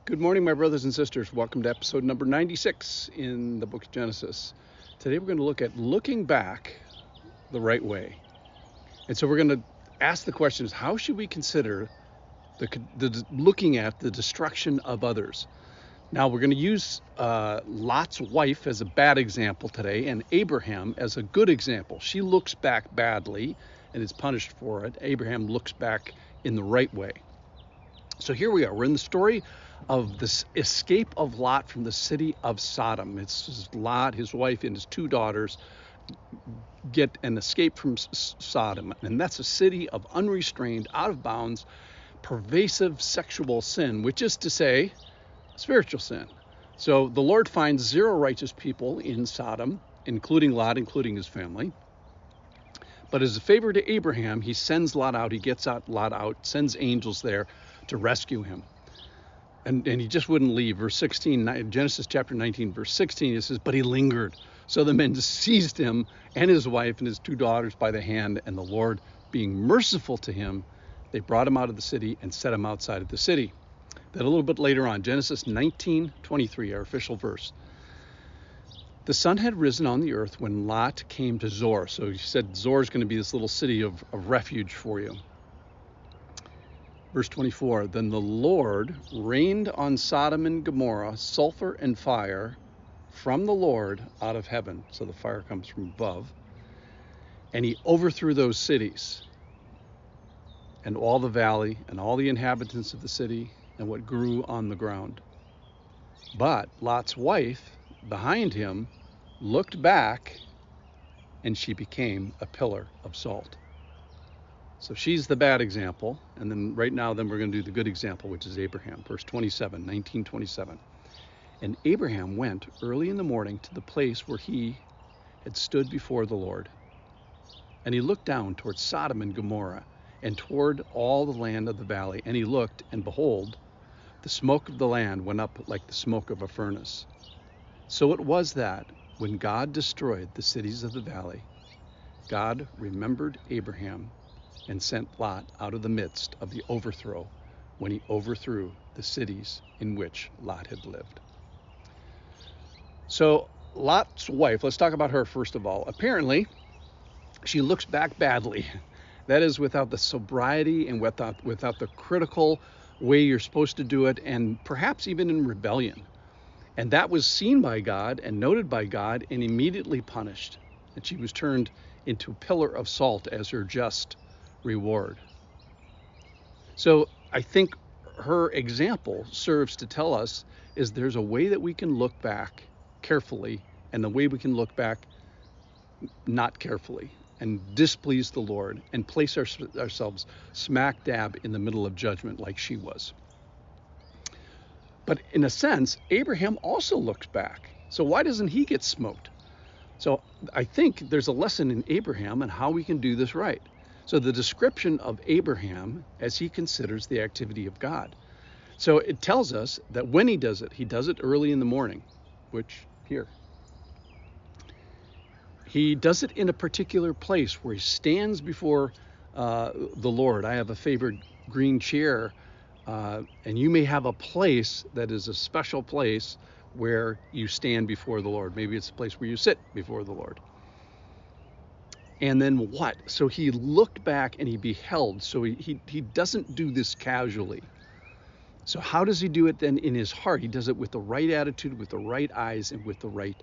Good morning, my brothers and sisters. Welcome to episode number 96 in the book of Genesis. Today we're going to look at looking back the right way. And so we're going to ask the questions, how should we consider the looking at the destruction of others? Now we're going to use Lot's wife as a bad example today and Abraham as a good example. She looks back badly and is punished for it. Abraham looks back in the right way. So here we are. We're in the story of this escape of Lot from the city of Sodom. It's Lot, his wife, and his two daughters get an escape from Sodom. And that's a city of unrestrained, out of bounds, pervasive sexual sin, which is to say, spiritual sin. So the Lord finds 0 righteous people in Sodom, including Lot, including his family. But as a favor to Abraham, he sends Lot out. He gets Lot out, sends angels there to rescue him. And he just wouldn't leave. Verse 16, Genesis chapter 19, verse 16, it says, but he lingered. So the men seized him and his wife and his 2 daughters by the hand, and the Lord, being merciful to him, they brought him out of the city and set him outside of the city. Then a little bit later on, Genesis 19:23, our official verse. The sun had risen on the earth when Lot came to Zoar. So he said Zoar is going to be this little city of refuge for you. Verse 24, then the Lord rained on Sodom and Gomorrah sulfur and fire from the Lord out of heaven. So the fire comes from above. And he overthrew those cities and all the valley and all the inhabitants of the city and what grew on the ground. But Lot's wife behind him looked back, and she became a pillar of salt. So she's the bad example, and then right now we're going to do the good example, which is Abraham. Verse 27, 19:27. And Abraham went early in the morning to the place where he had stood before the Lord. And he looked down toward Sodom and Gomorrah and toward all the land of the valley. And he looked, and behold, the smoke of the land went up like the smoke of a furnace. So it was that when God destroyed the cities of the valley, God remembered Abraham and sent Lot out of the midst of the overthrow when he overthrew the cities in which Lot had lived. So Lot's wife, let's talk about her first of all. Apparently, she looks back badly. That is, without the sobriety and without the critical way you're supposed to do it, and perhaps even in rebellion. And that was seen by God and noted by God and immediately punished. And she was turned into a pillar of salt as her just reward. So I think her example serves to tell us is there's a way that we can look back carefully and the way we can look back not carefully and displease the Lord and place ourselves smack dab in the middle of judgment like she was. But in a sense, Abraham also looked back. So why doesn't he get smoked? So I think there's a lesson in Abraham and how we can do this right. So the description of Abraham as he considers the activity of God. So it tells us that when he does it early in the morning, which here. He does it in a particular place where he stands before the Lord. I have a favorite green chair, and you may have a place that is a special place where you stand before the Lord. Maybe it's a place where you sit before the Lord. And then what? So he looked back and he beheld. So he doesn't do this casually. So how does he do it then in his heart? He does it with the right attitude, with the right eyes, and with the right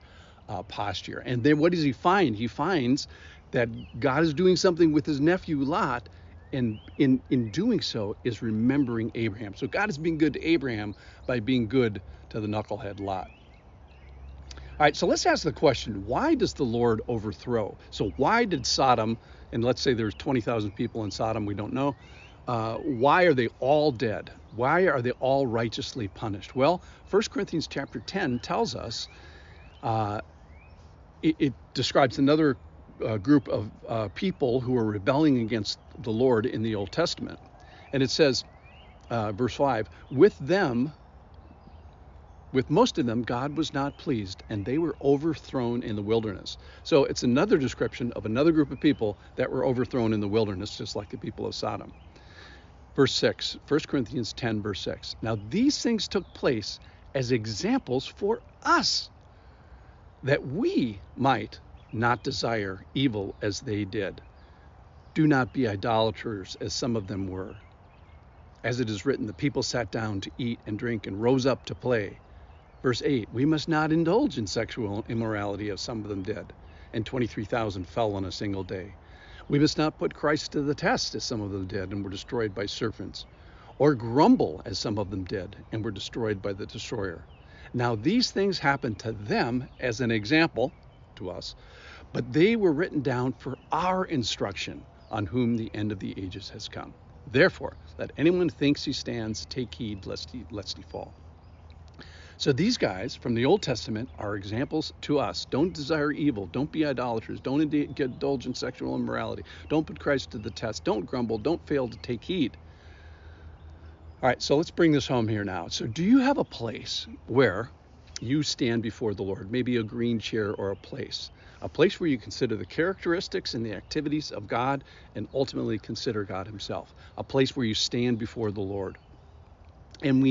posture. And then what does he find? He finds that God is doing something with his nephew Lot, and in doing so is remembering Abraham. So God is being good to Abraham by being good to the knucklehead Lot. All right, so let's ask the question, why does the Lord overthrow? So why did Sodom, and let's say there's 20,000 people in Sodom, we don't know, why are they all dead? Why are they all righteously punished? Well, 1 Corinthians chapter 10 tells us, it describes another group of people who are rebelling against the Lord in the Old Testament. And it says, verse 5, with most of them, God was not pleased, and they were overthrown in the wilderness. So it's another description of another group of people that were overthrown in the wilderness, just like the people of Sodom. Verse 6, 1 Corinthians 10, verse 6. Now these things took place as examples for us, that we might not desire evil as they did. Do not be idolaters, as some of them were. As it is written, the people sat down to eat and drink and rose up to play. Verse 8, we must not indulge in sexual immorality, as some of them did, and 23,000 fell on a single day. We must not put Christ to the test, as some of them did, and were destroyed by serpents, or grumble, as some of them did, and were destroyed by the destroyer. Now these things happened to them as an example to us, but they were written down for our instruction, on whom the end of the ages has come. Therefore, let anyone thinks he stands take heed lest he fall. So these guys from the Old Testament are examples to us. Don't desire evil. Don't be idolaters. Don't indulge in sexual immorality. Don't put Christ to the test. Don't grumble. Don't fail to take heed. All right, so let's bring this home here now. So do you have a place where you stand before the Lord? Maybe a green chair or a place where you consider the characteristics and the activities of God and ultimately consider God himself. A place where you stand before the Lord. And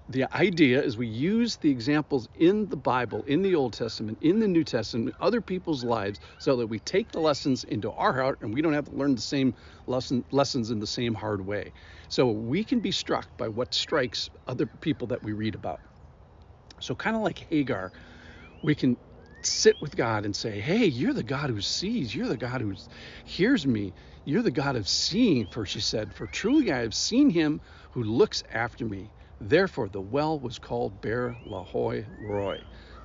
the idea is we use the examples in the Bible, in the Old Testament, in the New Testament, other people's lives, so that we take the lessons into our heart and we don't have to learn the same lessons in the same hard way. So we can be struck by what strikes other people that we read about. So kind of like Hagar, we can sit with God and say, hey, you're the God who sees. You're the God who hears me. You're the God of seeing, for she said, for truly I have seen him who looks after me. Therefore, the well was called Ber Lahai Roi.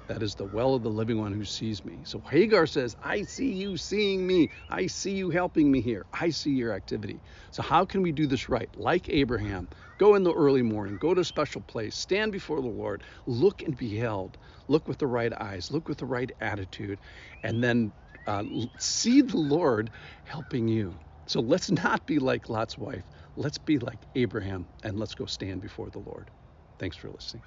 That is the well of the living one who sees me. So Hagar says, I see you seeing me. I see you helping me here. I see your activity. So how can we do this right? Like Abraham, go in the early morning, go to a special place, stand before the Lord, look and be held, look with the right eyes, look with the right attitude, and then see the Lord helping you. So let's not be like Lot's wife. Let's be like Abraham, and let's go stand before the Lord. Thanks for listening.